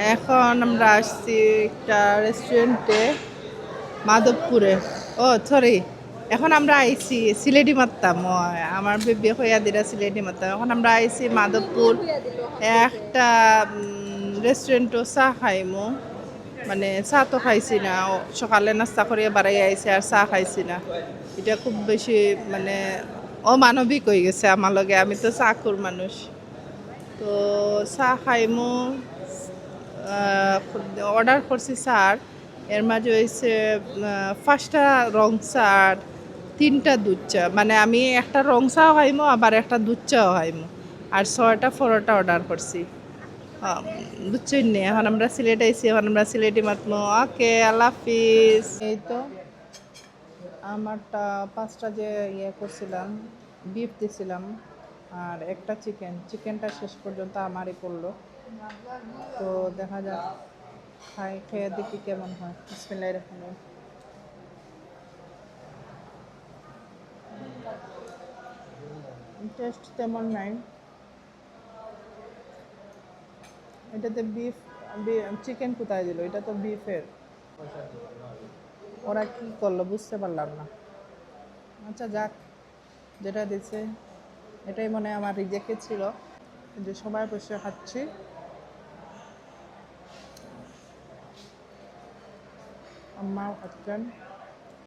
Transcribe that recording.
এখন আমরা আসছি একটা রেস্টুরেন্টে মাধবপুরে। ও সরি, এখন আমরা আইছি সিলেটি মারতাম। আমার বেবি হইয়া দিরা সিলেটি মারতাম। এখন আমরা আইছি মাধবপুর একটা রেস্টুরেন্টও চা খাইমু। মানে চা তো খাইছি না, সকালে নাস্তা করিয়া বাড়াই আইছি আর চা খাইছি না। এটা খুব বেশি মানে অমানবিক হয়ে গেছে আমার লগে। আমি তো চাকুর মানুষ, তো চা খাইমু। অর্ডার করছি স্যার, এর মাঝে হয়েছে 5টা রং চা আর 3টা দুধ চা। মানে আমি একটা রং চাও খাইমু, আবার একটা দুধ চাও খাইমু, আর 6টা পরোটা অর্ডার করছি। বুঝছেন নি, এখন আমরা সিলেট আইছি, এখন আমরা সিলেটি মাতমো। ওকে, আল্লাহ হাফিজ। এই তো আমারটা 5টা যে করছিলাম, বিফ দিছিলাম আর একটা চিকেনটা শেষ পর্যন্ত আমারই পড়লো। তো দেখা যাক, খেয়ে দেখি কেমন হয়। বিসমিল্লাহির রহমানির রহিম। টেস্ট তেমন নাই। এটাতে বিফ, চিকেন কোথায় দিল? এটা তো বিফের। ওরা কি করলো বুঝতে পারলাম না। আচ্ছা যাক, যেটা দিচ্ছে এটাই মনে হয় আমার রিজেক্টে ছিল। যে সবাই বসে খাচ্ছি, আম্মাও খাচ্ছেন।